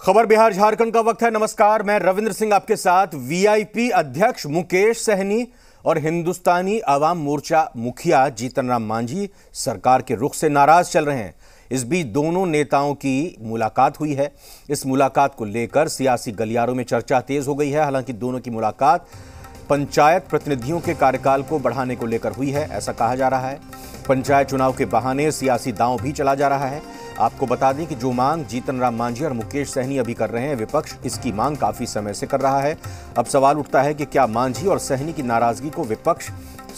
खबर बिहार झारखंड का वक्त है। नमस्कार, मैं रविंद्र सिंह आपके साथ। वीआईपी अध्यक्ष मुकेश सहनी और हिंदुस्तानी आवाम मोर्चा मुखिया जीतन राम मांझी सरकार के रुख से नाराज चल रहे हैं। इस बीच दोनों नेताओं की मुलाकात हुई है। इस मुलाकात को लेकर सियासी गलियारों में चर्चा तेज हो गई है। हालांकि दोनों की मुलाकात पंचायत प्रतिनिधियों के कार्यकाल को बढ़ाने को लेकर हुई है, ऐसा कहा जा रहा है। पंचायत चुनाव के बहाने सियासी दांव भी चला जा रहा है। आपको बता दें कि जो मांग जीतन राम मांझी और मुकेश सहनी अभी कर रहे हैं, विपक्ष इसकी मांग काफी समय से कर रहा है। अब सवाल उठता है कि क्या मांझी और सहनी की नाराजगी को विपक्ष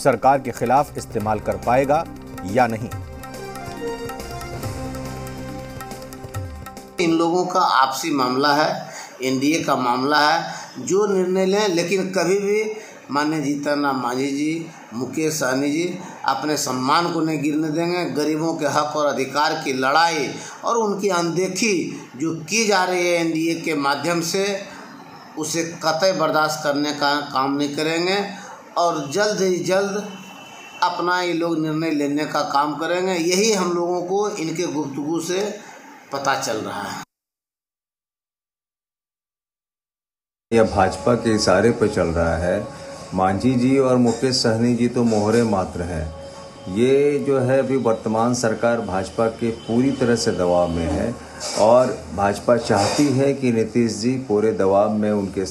सरकार के खिलाफ इस्तेमाल कर पाएगा या नहीं। इन लोगों का आपसी मामला है, एनडीए का मामला है। जो निर्णय लें, लेकिन कभी भी माननीय जीतन राम मांझी जी, मुकेश सहनी जी अपने सम्मान को नहीं गिरने देंगे। गरीबों के हक और अधिकार की लड़ाई और उनकी अनदेखी जो की जा रही है एनडीए के माध्यम से, उसे कतई बर्दाश्त करने का काम नहीं करेंगे और जल्द ही जल्द अपना ये लोग निर्णय लेने का काम करेंगे। यही हम लोगों को इनके गुफ्तगू से पता चल रहा है। यह भाजपा के इशारे पर चल रहा है। मांझी जी और मुकेश सहनी जी तो मोहरे मात्र हैं। ये जो है अभी वर्तमान सरकार भाजपा के पूरी तरह से दबाव में है और भाजपा चाहती है कि नीतीश जी पूरे दबाव में उनके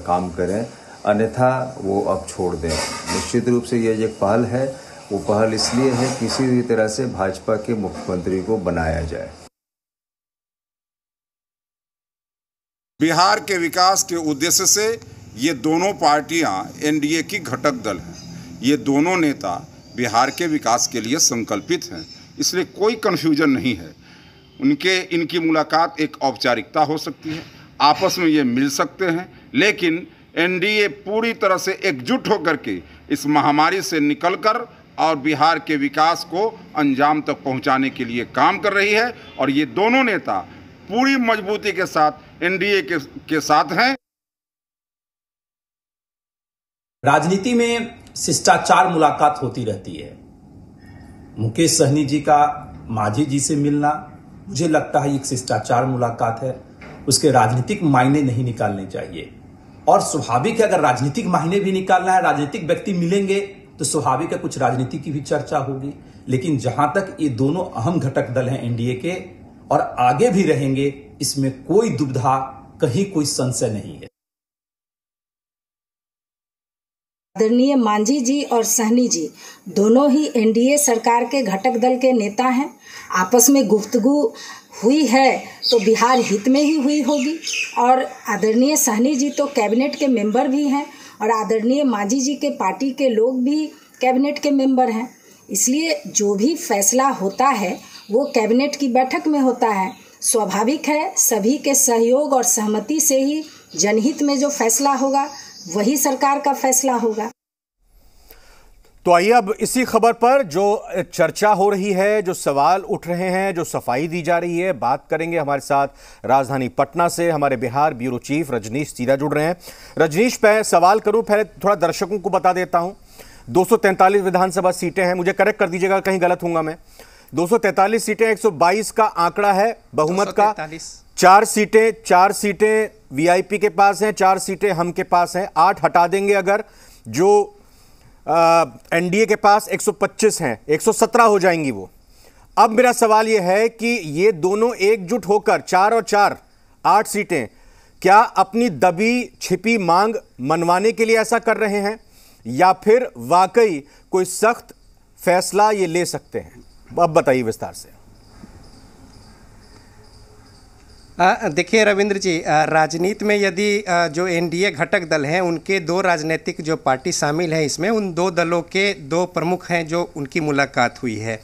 काम करें, अन्यथा वो अब छोड़ दें। निश्चित रूप से ये एक पहल है। वो पहल इसलिए है किसी भी तरह से भाजपा के मुख्यमंत्री को बनाया जाए। बिहार के विकास के उद्देश्य से ये दोनों पार्टियां एनडीए की घटक दल हैं। ये दोनों नेता बिहार के विकास के लिए संकल्पित हैं, इसलिए कोई कन्फ्यूजन नहीं है। इनकी मुलाकात एक औपचारिकता हो सकती है, आपस में ये मिल सकते हैं, लेकिन एनडीए पूरी तरह से एकजुट होकर के इस महामारी से निकलकर और बिहार के विकास को अंजाम तक पहुंचाने के लिए काम कर रही है और ये दोनों नेता पूरी मजबूती के साथ एनडीए के साथ हैं। राजनीति में शिष्टाचार मुलाकात होती रहती है। मुकेश सहनी जी का मांझी जी से मिलना, मुझे लगता है एक शिष्टाचार मुलाकात है। उसके राजनीतिक मायने नहीं निकालने चाहिए और स्वाभाविक है, अगर राजनीतिक मायने भी निकालना है, राजनीतिक व्यक्ति मिलेंगे तो स्वाभाविक है कुछ राजनीति की भी चर्चा होगी। लेकिन जहां तक ये दोनों अहम घटक दल हैं एनडीए के और आगे भी रहेंगे, इसमें कोई दुविधा, कहीं कोई संशय नहीं है। आदरणीय मांझी जी और सहनी जी दोनों ही एनडीए सरकार के घटक दल के नेता हैं। आपस में गुफ्तगू हुई है तो बिहार हित में ही हुई होगी और आदरणीय सहनी जी तो कैबिनेट के मेंबर भी हैं और आदरणीय मांझी जी के पार्टी के लोग भी कैबिनेट के मेंबर हैं। इसलिए जो भी फैसला होता है वो कैबिनेट की बैठक में होता है। स्वाभाविक है, सभी के सहयोग और सहमति से ही जनहित में जो फैसला होगा वही सरकार का फैसला होगा। तो आइए अब इसी खबर पर जो चर्चा हो रही है, जो सवाल उठ रहे हैं, जो सफाई दी जा रही है, बात करेंगे। हमारे साथ राजधानी पटना से हमारे बिहार ब्यूरो चीफ रजनीश सीधा जुड़ रहे हैं। रजनीश, पे सवाल करूं, पहले थोड़ा दर्शकों को बता देता हूं। 243 विधानसभा सीटें हैं, मुझे करेक्ट कर दीजिएगा कहीं गलत होऊंगा मैं। 243 सीटें, 122 का आंकड़ा है बहुमत का। 4 सीटें वीआईपी के पास हैं, 4 सीटें हम के पास हैं। 8 हटा देंगे अगर, जो एनडीए के पास 125 हैं, 117 हो जाएंगी वो। अब मेरा सवाल यह है कि ये दोनों एकजुट होकर 4 और 4 8 सीटें क्या अपनी दबी छिपी मांग मनवाने के लिए ऐसा कर रहे हैं या फिर वाकई कोई सख्त फैसला ये ले सकते हैं? अब बताइए विस्तार से। देखिए रविंद्र जी, राजनीति में यदि जो एनडीए घटक दल हैं उनके 2 राजनीतिक जो पार्टी शामिल हैं इसमें, उन 2 दलों के 2 प्रमुख हैं जो उनकी मुलाकात हुई है।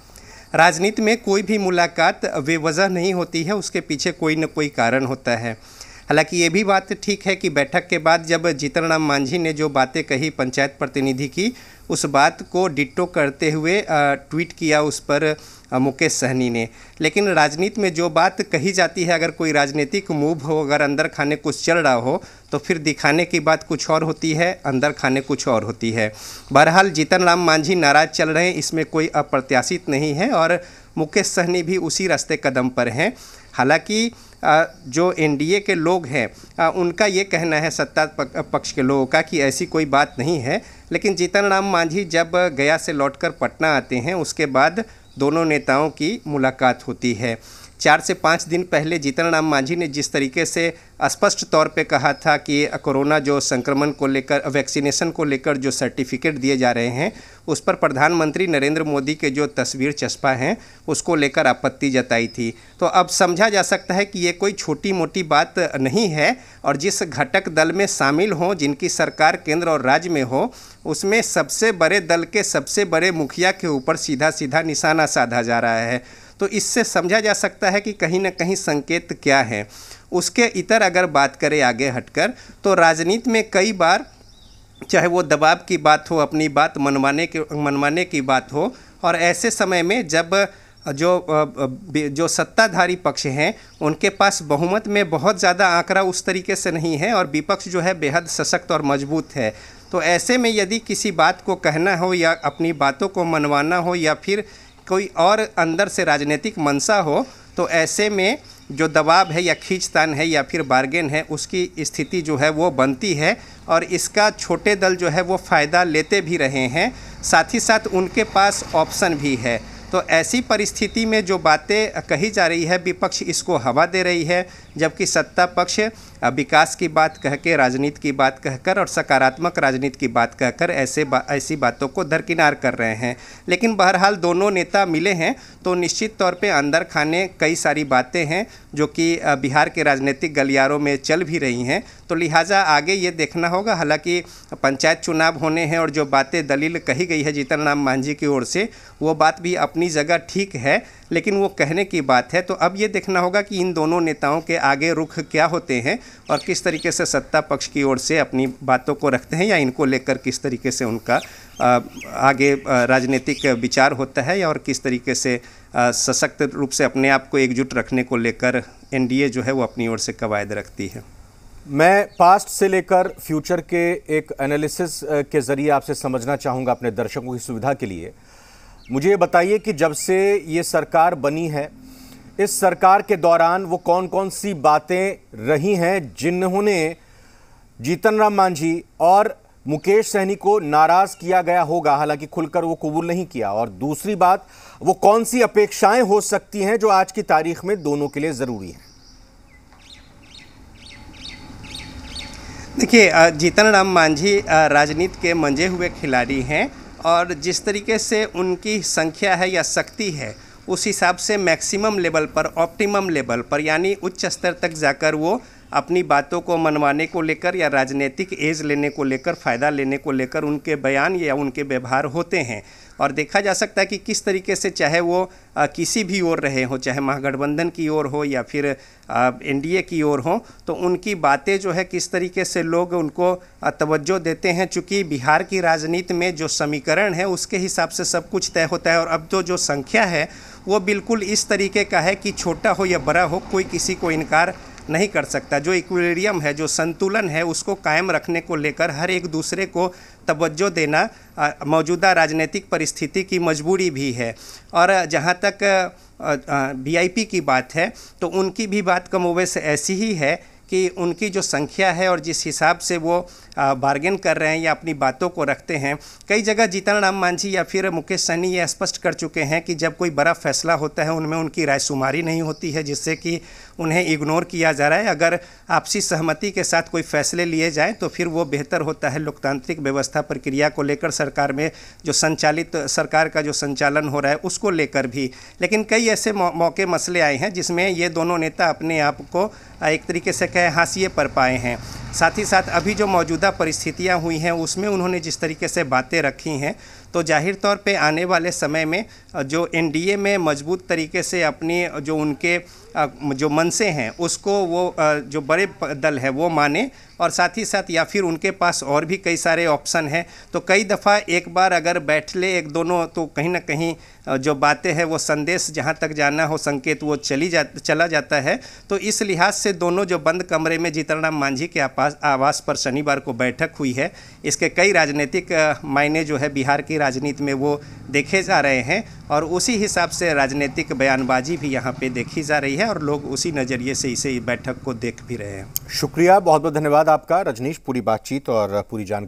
राजनीति में कोई भी मुलाकात बेवजह नहीं होती है, उसके पीछे कोई न कोई कारण होता है। हालांकि ये भी बात ठीक है कि बैठक के बाद जब जीतन राम मांझी ने जो बातें कही पंचायत प्रतिनिधि की, उस बात को डिट्टो करते हुए ट्वीट किया उस पर मुकेश सहनी ने। लेकिन राजनीति में जो बात कही जाती है, अगर कोई राजनीतिक मूव हो, अगर अंदर खाने कुछ चल रहा हो तो फिर दिखाने की बात कुछ और होती है, अंदर खाने कुछ और होती है। बहरहाल जीतन राम मांझी नाराज चल रहे हैं, इसमें कोई अप्रत्याशित नहीं है और मुकेश सहनी भी उसी रास्ते कदम पर हैं। हालांकि जो एनडीए के लोग हैं उनका ये कहना है, सत्ता पक्ष के लोगों का, कि ऐसी कोई बात नहीं है। लेकिन जीतन राम मांझी जब गया से लौटकर पटना आते हैं उसके बाद दोनों नेताओं की मुलाकात होती है। 4 से 5 दिन पहले जीतन राम मांझी ने जिस तरीके से स्पष्ट तौर पे कहा था कि कोरोना जो संक्रमण को लेकर, वैक्सीनेशन को लेकर जो सर्टिफिकेट दिए जा रहे हैं उस पर प्रधानमंत्री नरेंद्र मोदी के जो तस्वीर चस्पा हैं उसको लेकर आपत्ति जताई थी। तो अब समझा जा सकता है कि ये कोई छोटी मोटी बात नहीं है, और जिस घटक दल में शामिल हों, जिनकी सरकार केंद्र और राज्य में हो, उसमें सबसे बड़े दल के सबसे बड़े मुखिया के ऊपर सीधा सीधा निशाना साधा जा रहा है। तो इससे समझा जा सकता है कि कहीं ना कहीं संकेत क्या है। उसके इतर अगर बात करें आगे हटकर, तो राजनीति में कई बार चाहे वो दबाव की बात हो, अपनी बात मनवाने की बात हो, और ऐसे समय में जब जो सत्ताधारी पक्ष हैं उनके पास बहुमत में बहुत ज़्यादा आंकड़ा उस तरीके से नहीं है और विपक्ष जो है बेहद सशक्त और मजबूत है, तो ऐसे में यदि किसी बात को कहना हो या अपनी बातों को मनवाना हो या फिर कोई और अंदर से राजनीतिक मंशा हो, तो ऐसे में जो दबाव है या खींचतान है या फिर बार्गेन है, उसकी स्थिति जो है वो बनती है, और इसका छोटे दल जो है वो फ़ायदा लेते भी रहे हैं, साथ ही साथ उनके पास ऑप्शन भी है। तो ऐसी परिस्थिति में जो बातें कही जा रही है, विपक्ष इसको हवा दे रही है, जबकि सत्ता पक्ष विकास की बात कह के, राजनीति की बात कहकर और सकारात्मक राजनीति की बात कहकर ऐसी बातों को दरकिनार कर रहे हैं। लेकिन बहरहाल दोनों नेता मिले हैं तो निश्चित तौर पे अंदर खाने कई सारी बातें हैं जो कि बिहार के राजनीतिक गलियारों में चल भी रही हैं, तो लिहाजा आगे ये देखना होगा। हालांकि पंचायत चुनाव होने हैं और जो बातें दलील कही गई है जीतन राम मांझी की ओर से, वो बात भी अपनी जगह ठीक है, लेकिन वो कहने की बात है। तो अब ये देखना होगा कि इन दोनों नेताओं के आगे रुख क्या होते हैं और किस तरीके से सत्ता पक्ष की ओर से अपनी बातों को रखते हैं, या इनको लेकर किस तरीके से उनका आगे राजनीतिक विचार होता है, और किस तरीके से सशक्त रूप से अपने आप को एकजुट रखने को लेकर एनडीए जो है वो अपनी ओर से कवायद रखती है। मैं पास्ट से लेकर फ्यूचर के एक एनालिसिस के ज़रिए आपसे समझना चाहूँगा अपने दर्शकों की सुविधा के लिए। मुझे ये बताइए कि जब से ये सरकार बनी है, इस सरकार के दौरान वो कौन कौन सी बातें रही हैं जिन्होंने जीतन राम मांझी और मुकेश सहनी को नाराज़ किया गया होगा, हालांकि खुलकर वो कबूल नहीं किया। और दूसरी बात, वो कौन सी अपेक्षाएं हो सकती हैं जो आज की तारीख में दोनों के लिए ज़रूरी हैं। देखिए, जीतन राम मांझी राजनीति के मंजे हुए खिलाड़ी हैं, और जिस तरीके से उनकी संख्या है या शक्ति है उस हिसाब से मैक्सिमम लेवल पर, ऑप्टिमम लेवल पर, यानी उच्च स्तर तक जाकर वो अपनी बातों को मनवाने को लेकर या राजनीतिक एज लेने को लेकर, फ़ायदा लेने को लेकर उनके बयान या उनके व्यवहार होते हैं। और देखा जा सकता है कि किस तरीके से चाहे वो किसी भी ओर रहे हो, चाहे महागठबंधन की ओर हो या फिर एनडीए की ओर हो, तो उनकी बातें जो है किस तरीके से लोग उनको तवज्जो देते हैं। चूँकि बिहार की राजनीति में जो समीकरण है उसके हिसाब से सब कुछ तय होता है, और अब तो जो संख्या है वो बिल्कुल इस तरीके का है कि छोटा हो या बड़ा हो, कोई किसी को इनकार नहीं कर सकता। जो इक्विलिब्रियम है, जो संतुलन है, उसको कायम रखने को लेकर हर एक दूसरे को तवज्जो देना मौजूदा राजनीतिक परिस्थिति की मजबूरी भी है। और जहाँ तक वीआईपी की बात है, तो उनकी भी बात कमोबेश ऐसी ही है कि उनकी जो संख्या है और जिस हिसाब से वो बार्गेन कर रहे हैं या अपनी बातों को रखते हैं, कई जगह जीतन राम मांझी या फिर मुकेश सहनी ये स्पष्ट कर चुके हैं कि जब कोई बड़ा फैसला होता है उनमें उनकी रायशुमारी नहीं होती है, जिससे कि उन्हें इग्नोर किया जा रहा है। अगर आपसी सहमति के साथ कोई फैसले लिए जाएं तो फिर वो बेहतर होता है। लोकतांत्रिक व्यवस्था प्रक्रिया को लेकर, सरकार में जो संचालित सरकार का जो संचालन हो रहा है उसको लेकर भी। लेकिन कई ऐसे मौके मसले आए हैं जिसमें ये दोनों नेता अपने आप को एक तरीके से कहे हाशिए पर पाए हैं। साथ ही साथ अभी जो मौजूदा परिस्थितियां हुई हैं उसमें उन्होंने जिस तरीके से बातें रखी हैं, तो जाहिर तौर पे आने वाले समय में जो एनडीए में मजबूत तरीके से अपनी जो उनके जो मनसे हैं उसको वो जो बड़े दल है वो माने, और साथ ही साथ या फिर उनके पास और भी कई सारे ऑप्शन हैं। तो कई दफ़ा एक बार अगर बैठ ले एक दोनों, तो कहीं ना कहीं जो बातें हैं वो संदेश जहाँ तक जाना हो, संकेत वो चला जाता है। तो इस लिहाज से दोनों जो बंद कमरे में जीतन राम मांझी के आवास पर शनिवार को बैठक हुई है, इसके कई राजनीतिक मायने जो है बिहार की राजनीति में वो देखे जा रहे हैं। और उसी हिसाब से राजनीतिक बयानबाजी भी यहाँ पे देखी जा रही है और लोग उसी नज़रिए से इसे बैठक को देख भी रहे हैं। शुक्रिया, बहुत बहुत धन्यवाद आपका रजनीश, पूरी बातचीत और पूरी जानकारी